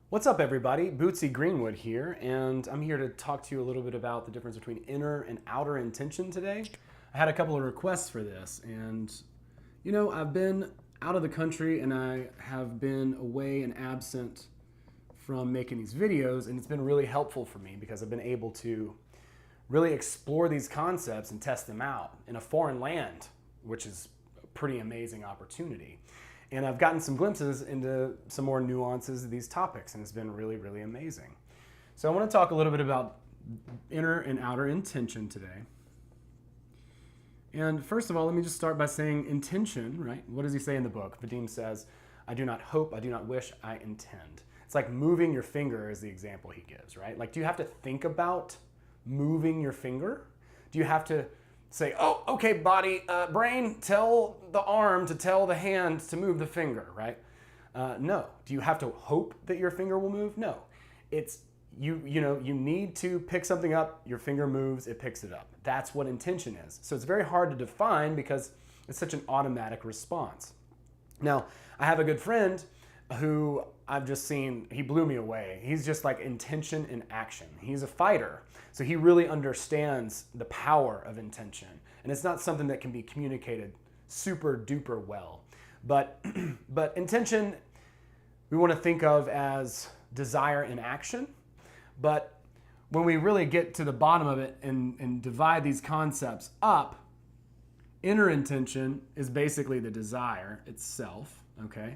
What's up, everybody? Bootsy Greenwood here, and I'm here to talk to you a little bit about the difference between inner and outer intention today. I had a couple of requests for this, and I've been out of the country and I have been away and absent from making these videos, and it's been really helpful for me because I've been able to really explore these concepts and test them out in a foreign land, which is a pretty amazing opportunity. And I've gotten some glimpses into some more nuances of these topics, and it's been really, really amazing. So I want to talk a little bit about inner and outer intention today. And first of all, let me just start by saying intention, right? What does he say in the book? Vadim says, I do not hope, I do not wish, I intend. It's like moving your finger is the example he gives, right? Like, do you have to think about moving your finger? Do you have to say, oh, okay, body, brain, tell the arm to tell the hand to move the finger, right? No. Do you have to hope that your finger will move? No. It's, you need to pick something up, your finger moves, it picks it up. That's what intention is. So it's very hard to define because it's such an automatic response. Now, I have a good friend who I've just seen, he blew me away. He's just like intention in action. He's a fighter, so he really understands the power of intention. And it's not something that can be communicated super duper well. But intention, we want to think of as desire in action. But when we really get to the bottom of it and divide these concepts up, inner intention is basically the desire itself, okay?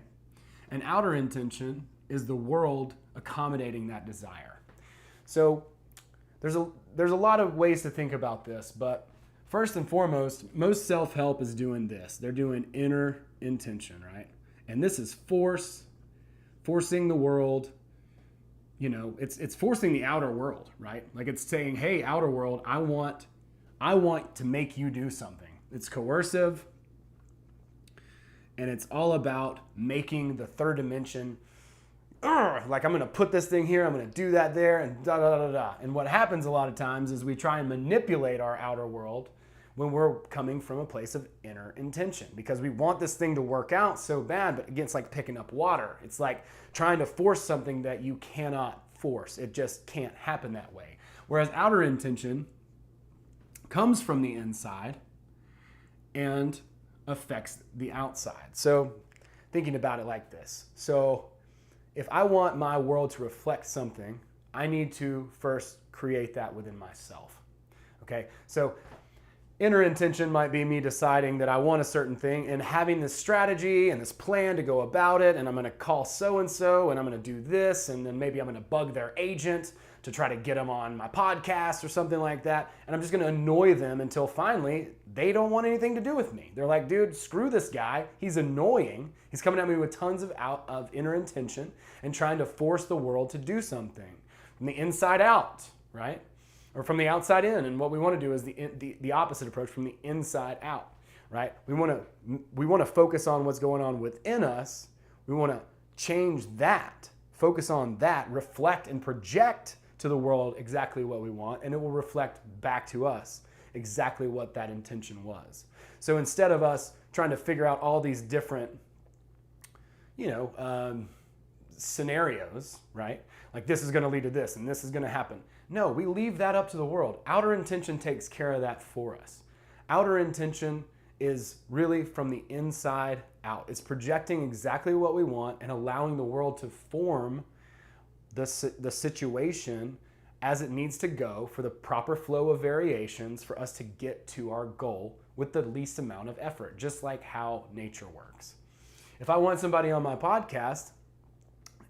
And outer intention is the world accommodating that desire. So there's a lot of ways to think about this, but first and foremost, most self-help is doing this. They're doing inner intention, right? And this is forcing the world, it's forcing the outer world, right? Like it's saying, hey, outer world, I want to make you do something. It's coercive. And it's all about making the third dimension, like I'm going to put this thing here, I'm going to do that there, and da da da da. And what happens a lot of times is we try and manipulate our outer world when we're coming from a place of inner intention because we want this thing to work out so bad, but again, it's like picking up water. It's like trying to force something that you cannot force. It just can't happen that way. Whereas outer intention comes from the inside and affects the outside. So thinking about it like this. So if I want my world to reflect something, I need to first create that within myself. Okay? So inner intention might be me deciding that I want a certain thing and having this strategy and this plan to go about it, and I'm going to call so-and-so and I'm going to do this, and then maybe I'm going to bug their agent to try to get them on my podcast or something like that. And I'm just going to annoy them until finally they don't want anything to do with me. They're like, dude, screw this guy. He's annoying. He's coming at me with tons of inner intention and trying to force the world to do something from the inside out, right? Or from the outside in. And what we want to do is the opposite approach, from the inside out, right? We want to focus on what's going on within us. We want to change that, focus on that, reflect and project to the world exactly what we want, and it will reflect back to us exactly what that intention was. So instead of us trying to figure out all these different, scenarios, right? Like this is going to lead to this and this is going to happen. No, we leave that up to the world. Outer intention takes care of that for us. Outer intention is really from the inside out. It's projecting exactly what we want and allowing the world to form the situation as it needs to go for the proper flow of variations for us to get to our goal with the least amount of effort, just like how nature works. If I want somebody on my podcast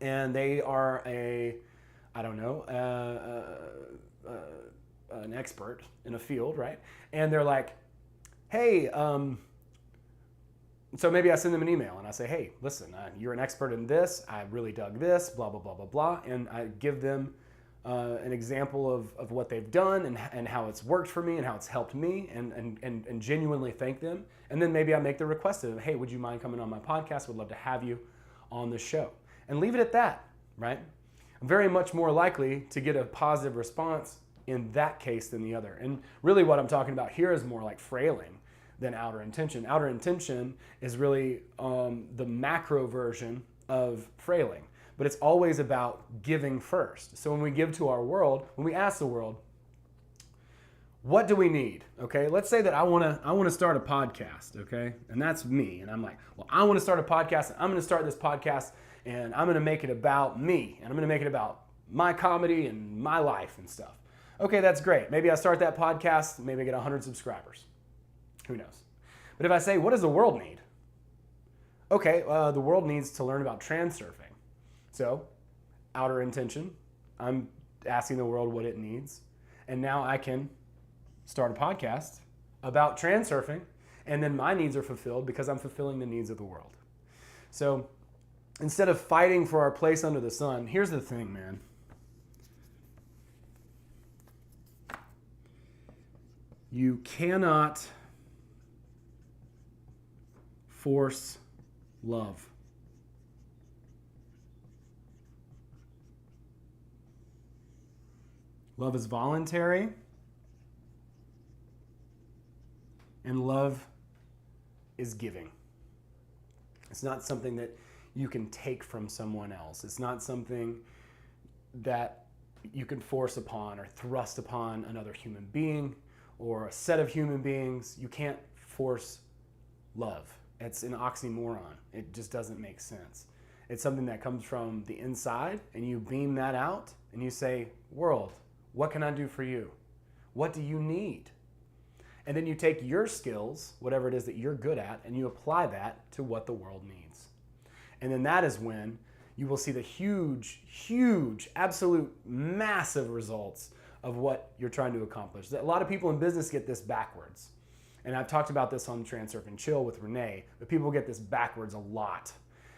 and they are an expert in a field, right? And they're like, hey, so maybe I send them an email and I say, hey, listen, you're an expert in this. I really dug this, blah, blah, blah, blah, blah. And I give them an example of what they've done and how it's worked for me and how it's helped me and genuinely thank them. And then maybe I make the request of, hey, would you mind coming on my podcast? Would love to have you on the show. And leave it at that, right? I'm very much more likely to get a positive response in that case than the other. And really what I'm talking about here is more like frailing than outer intention. Outer intention is really the macro version of frailing. but it's always about giving first. So when we give to our world, when we ask the world, what do we need? Okay, let's say that I want to start a podcast, okay? And that's me. And I'm like, well, I want to start a podcast, and I'm going to start this podcast, and I'm going to make it about me, and I'm going to make it about my comedy and my life and stuff. Okay, that's great. Maybe I start that podcast, maybe I get 100 subscribers. Who knows? But if I say, what does the world need? Okay, the world needs to learn about transurfing. So, outer intention, I'm asking the world what it needs, and now I can start a podcast about transurfing, and then my needs are fulfilled because I'm fulfilling the needs of the world. So instead of fighting for our place under the sun, here's the thing, man. You cannot force love. Love is voluntary. And love is giving. It's not something that you can take from someone else. It's not something that you can force upon or thrust upon another human being or a set of human beings. You can't force love. It's an oxymoron. It just doesn't make sense. It's something that comes from the inside, and you beam that out and you say, world, what can I do for you? What do you need? And then you take your skills, whatever it is that you're good at, and you apply that to what the world needs. And then that is when you will see the huge, absolute massive results of what you're trying to accomplish. A lot of people in business get this backwards. And I've talked about this on Transurf and Chill with Renee, but people get this backwards a lot.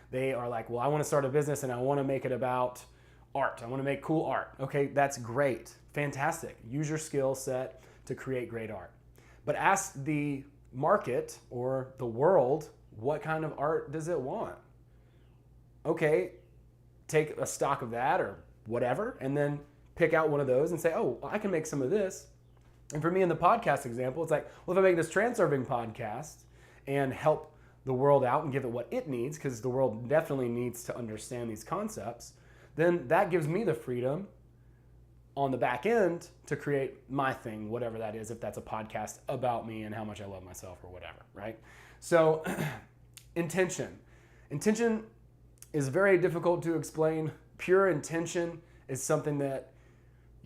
They are like, well, I want to start a business and I want to make it about art. I want to make cool art. Okay, that's great. Fantastic. Use your skill set to create great art. But ask the market or the world, what kind of art does it want? Okay, take a stock of that or whatever, and then pick out one of those and say, oh, well, I can make some of this. And for me in the podcast example, it's like, well, if I make this Transurfing podcast and help the world out and give it what it needs, because the world definitely needs to understand these concepts, then that gives me the freedom on the back end to create my thing, whatever that is, if that's a podcast about me and how much I love myself or whatever, right? So intention. Intention is very difficult to explain. Pure intention is something that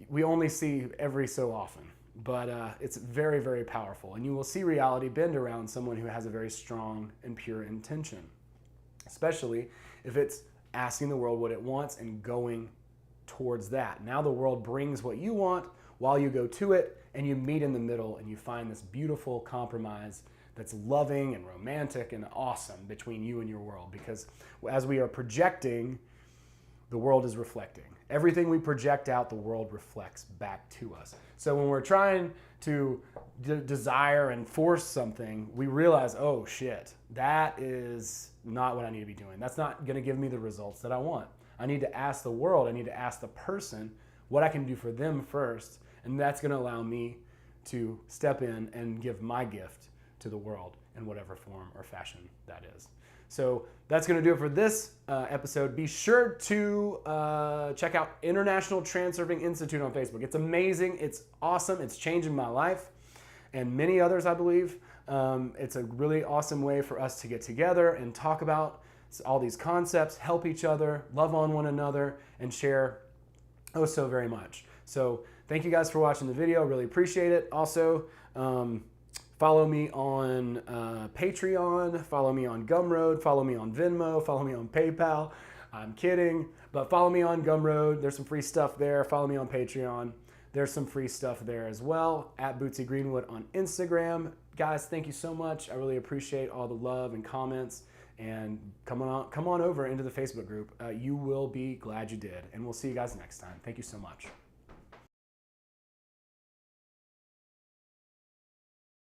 we only see every so often, but it's very, very powerful. And you will see reality bend around someone who has a very strong and pure intention, especially if it's asking the world what it wants and going towards that. Now the world brings what you want while you go to it, and you meet in the middle and you find this beautiful compromise that's loving and romantic and awesome between you and your world, because as we are projecting, the world is reflecting. Everything we project out, the world reflects back to us. So when we're trying to desire and force something, we realize, oh shit, that is not what I need to be doing. That's not going to give me the results that I want. I need to ask the world, I need to ask the person what I can do for them first, and that's going to allow me to step in and give my gift to the world in whatever form or fashion that is. So that's going to do it for this episode. Be sure to check out International Transurfing Institute on Facebook. It's amazing. It's awesome. It's changing my life and many others, I believe. It's a really awesome way for us to get together and talk about all these concepts, help each other, love on one another, and share oh so very much. So thank you guys for watching the video. Really appreciate it. Also, follow me on Patreon, follow me on Gumroad, follow me on Venmo, follow me on PayPal. I'm kidding, but follow me on Gumroad. There's some free stuff there. Follow me on Patreon. There's some free stuff there as well. At Bootsy Greenwood on Instagram. Guys, thank you so much. I really appreciate all the love and comments. And come on over into the Facebook group. You will be glad you did. And we'll see you guys next time. Thank you so much.